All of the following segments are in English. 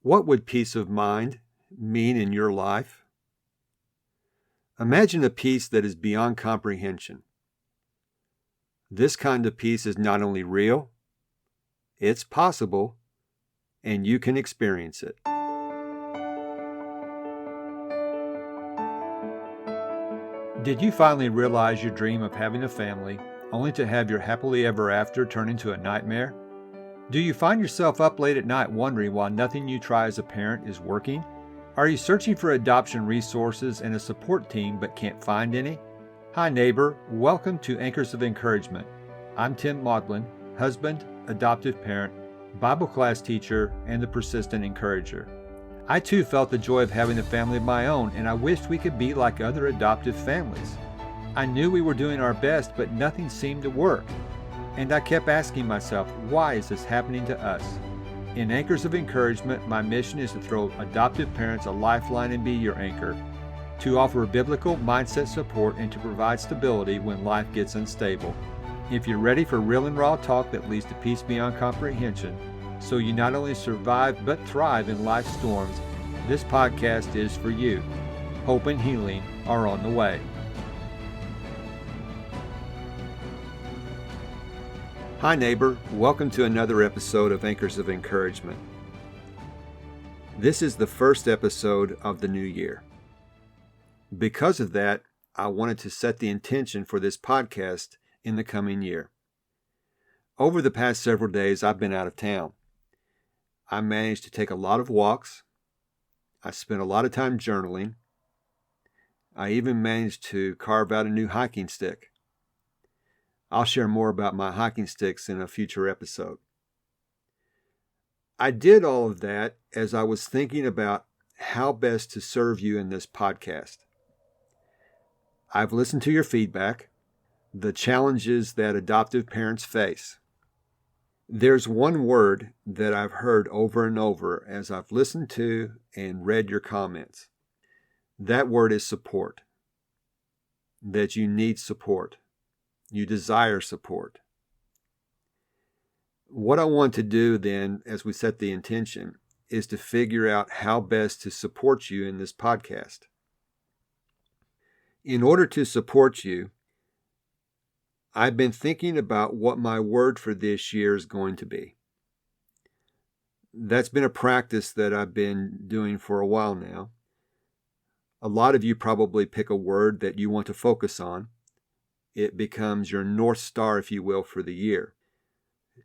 What would peace of mind mean in your life? Imagine a peace that is beyond comprehension. This kind of peace is not only real, it's possible, and you can experience it. Did you finally realize your dream of having a family, only to have your happily ever after turn into a nightmare? Do you find yourself up late at night wondering why nothing you try as a parent is working? Are you searching for adoption resources and a support team but can't find any? Hi neighbor, welcome to Anchors of Encouragement. I'm Tim Maudlin, husband, adoptive parent, Bible class teacher, and the persistent encourager. I too felt the joy of having a family of my own, and I wished we could be like other adoptive families. I knew we were doing our best, but nothing seemed to work. And I kept asking myself, why is this happening to us? In Anchors of Encouragement, my mission is to throw adoptive parents a lifeline and be your anchor, to offer biblical mindset support and to provide stability when life gets unstable. If you're ready for real and raw talk that leads to peace beyond comprehension, so you not only survive but thrive in life's storms, this podcast is for you. Hope and healing are on the way. Hi neighbor, welcome to another episode of Anchors of Encouragement. This is the first episode of the new year. Because of that, I wanted to set the intention for this podcast in the coming year. Over the past several days, I've been out of town. I managed to take a lot of walks. I spent a lot of time journaling. I even managed to carve out a new hiking stick. I'll share more about my hiking sticks in a future episode. I did all of that as I was thinking about how best to serve you in this podcast. I've listened to your feedback, the challenges that adoptive parents face. There's one word that I've heard over and over as I've listened to and read your comments. That word is support. That you need support. You desire support. What I want to do then, as we set the intention, is to figure out how best to support you in this podcast. In order to support you, I've been thinking about what my word for this year is going to be. That's been a practice that I've been doing for a while now. A lot of you probably pick a word that you want to focus on. It becomes your North Star, if you will, for the year.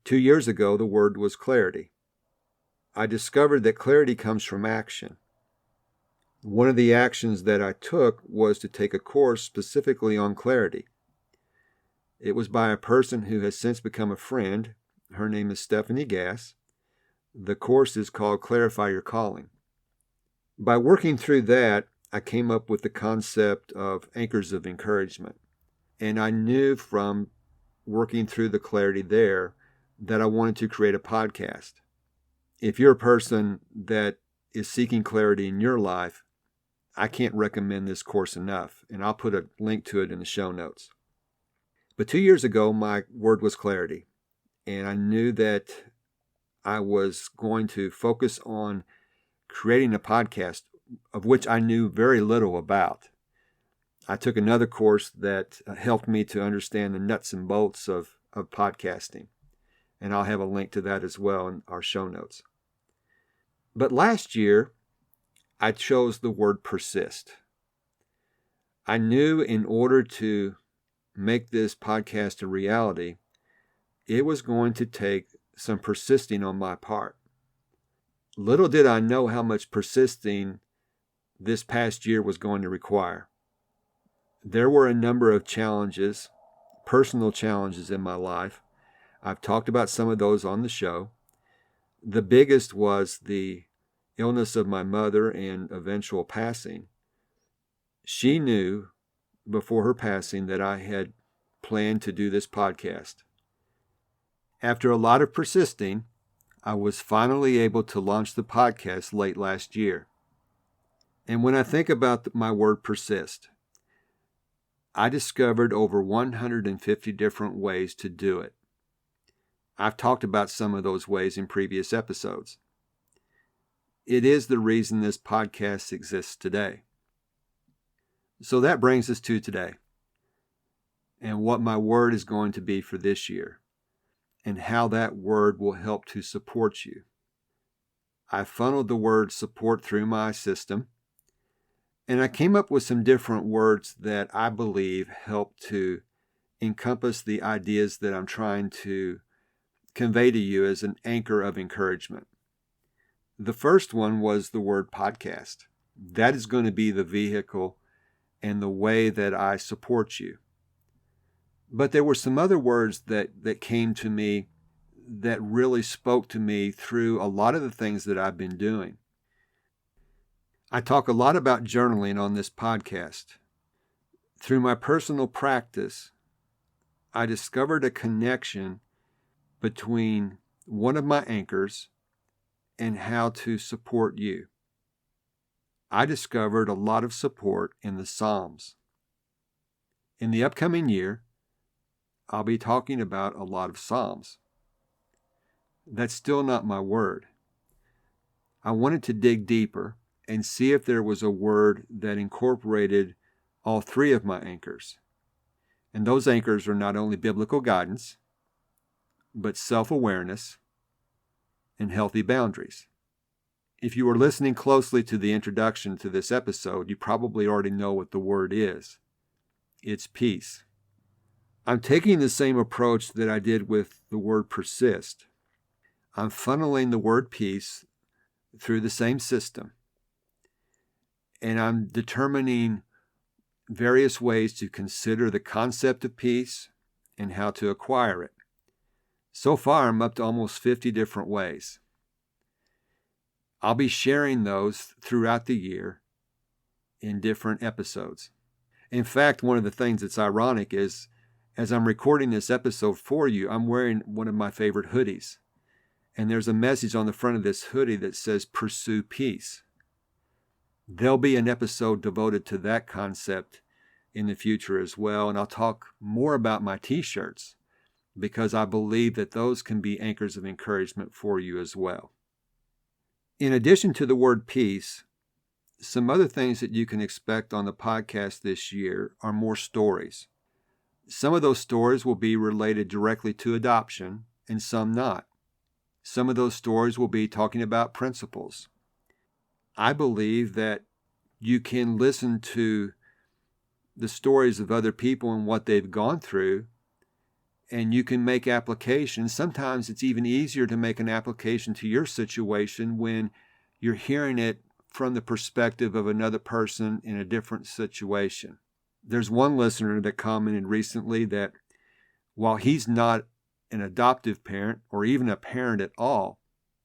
2 years ago, the word was clarity. I discovered that clarity comes from action. One of the actions that I took was to take a course specifically on clarity. It was by a person who has since become a friend. Her name is Stephanie Gass. The course is called Clarify Your Calling. By working through that, I came up with the concept of Anchors of Encouragement. And I knew from working through the clarity there that I wanted to create a podcast. If you're a person that is seeking clarity in your life, I can't recommend this course enough. And I'll put a link to it in the show notes. But 2 years ago, my word was clarity. And I knew that I was going to focus on creating a podcast of which I knew very little about. I took another course that helped me to understand the nuts and bolts of podcasting. And I'll have a link to that as well in our show notes. But last year, I chose the word persist. I knew in order to make this podcast a reality, it was going to take some persisting on my part. Little did I know how much persisting this past year was going to require. There were a number of challenges, personal challenges in my life. I've talked about some of those on the show. The biggest was the illness of my mother and eventual passing. She knew before her passing that I had planned to do this podcast. After a lot of persisting, I was finally able to launch the podcast late last year. And when I think about my word persist, I discovered over 150 different ways to do it. I've talked about some of those ways in previous episodes. It is the reason this podcast exists today. So that brings us to today and what my word is going to be for this year and how that word will help to support you. I funneled the word support through my system, and I came up with some different words that I believe help to encompass the ideas that I'm trying to convey to you as an anchor of encouragement. The first one was the word podcast. That is going to be the vehicle and the way that I support you. But there were some other words that came to me that really spoke to me through a lot of the things that I've been doing. I talk a lot about journaling on this podcast. Through my personal practice, I discovered a connection between one of my anchors and how to support you. I discovered a lot of support in the Psalms. In the upcoming year, I'll be talking about a lot of Psalms. That's still not my word. I wanted to dig deeper and see if there was a word that incorporated all three of my anchors. And those anchors are not only biblical guidance, but self-awareness and healthy boundaries. If you were listening closely to the introduction to this episode, you probably already know what the word is. It's peace. I'm taking the same approach that I did with the word persist. I'm funneling the word peace through the same system, and I'm determining various ways to consider the concept of peace and how to acquire it. So far, I'm up to almost 50 different ways. I'll be sharing those throughout the year in different episodes. In fact, one of the things that's ironic is, as I'm recording this episode for you, I'm wearing one of my favorite hoodies. And there's a message on the front of this hoodie that says, "Pursue peace." There'll be an episode devoted to that concept in the future as well, and I'll talk more about my t-shirts, because I believe that those can be anchors of encouragement for you as well. In addition to the word peace, some other things that you can expect on the podcast this year are more stories. Some of those stories will be related directly to adoption, and some not. Some of those stories will be talking about principles. I believe that you can listen to the stories of other people and what they've gone through, and you can make applications. Sometimes it's even easier to make an application to your situation when you're hearing it from the perspective of another person in a different situation. There's one listener that commented recently that while he's not an adoptive parent or even a parent at all,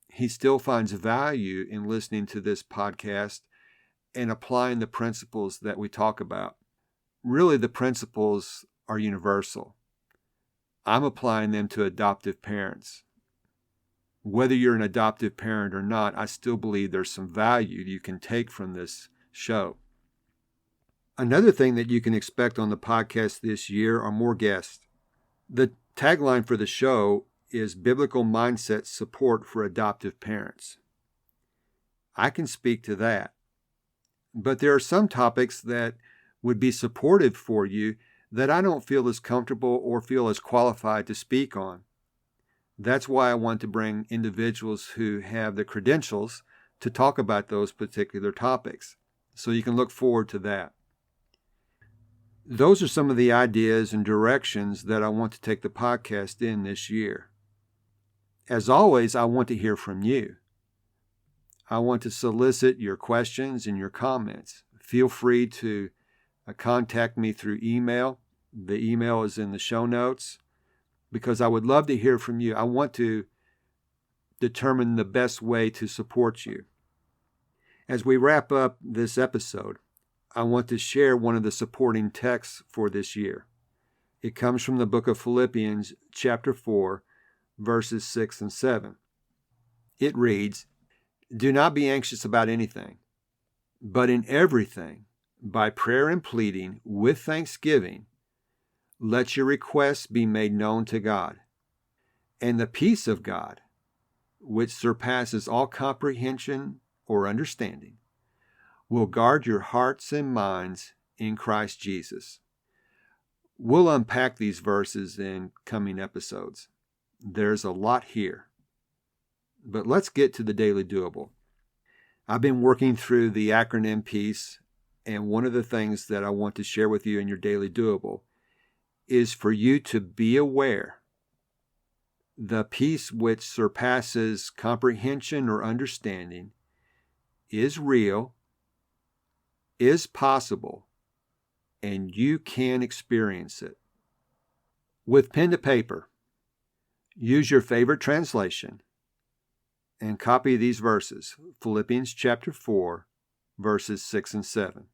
he still finds value in listening to this podcast and applying the principles that we talk about. Really, the principles are universal. I'm applying them to adoptive parents. Whether you're an adoptive parent or not, I still believe there's some value you can take from this show. Another thing that you can expect on the podcast this year are more guests. The tagline for the show is Biblical Mindset Support for Adoptive Parents. I can speak to that. But there are some topics that would be supportive for you that I don't feel as comfortable or feel as qualified to speak on. That's why I want to bring individuals who have the credentials to talk about those particular topics. So you can look forward to that. Those are some of the ideas and directions that I want to take the podcast in this year. As always, I want to hear from you. I want to solicit your questions and your comments. Feel free to contact me through email. The email is in the show notes, because I would love to hear from you. I want to determine the best way to support you. As we wrap up this episode, I want to share one of the supporting texts for this year. It comes from the book of Philippians, chapter 4, verses 6 and 7. It reads, "Do not be anxious about anything, but in everything, by prayer and pleading, with thanksgiving, let your requests be made known to God. And the peace of God, which surpasses all comprehension or understanding will guard your hearts and minds in Christ Jesus. We'll unpack these verses in coming episodes. There's a lot here. But let's get to the daily doable. I've been working through the acronym piece, and one of the things that I want to share with you in your daily doable is for you to be aware the peace which surpasses comprehension or understanding is real, is possible, and you can experience it. With pen to paper, use your favorite translation and copy these verses, Philippians chapter 4, verses 6 and 7.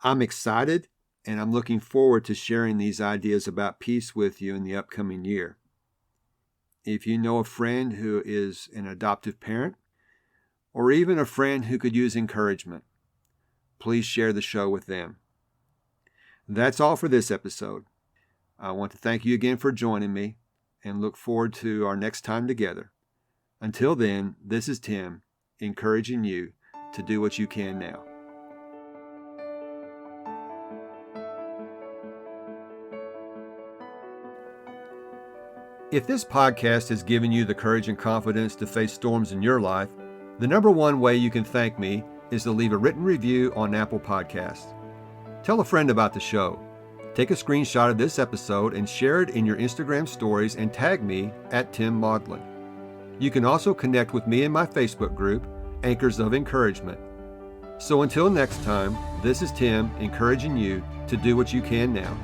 I'm excited and I'm looking forward to sharing these ideas about peace with you in the upcoming year. If you know a friend who is an adoptive parent, or even a friend who could use encouragement, please share the show with them. That's all for this episode. I want to thank you again for joining me and look forward to our next time together. Until then, this is Tim, encouraging you to do what you can now. If this podcast has given you the courage and confidence to face storms in your life, the number one way you can thank me is to leave a written review on Apple Podcasts. Tell a friend about the show. Take a screenshot of this episode and share it in your Instagram stories and tag me at Tim Maudlin. You can also connect with me in my Facebook group, Anchors of Encouragement. So until next time, this is Tim encouraging you to do what you can now.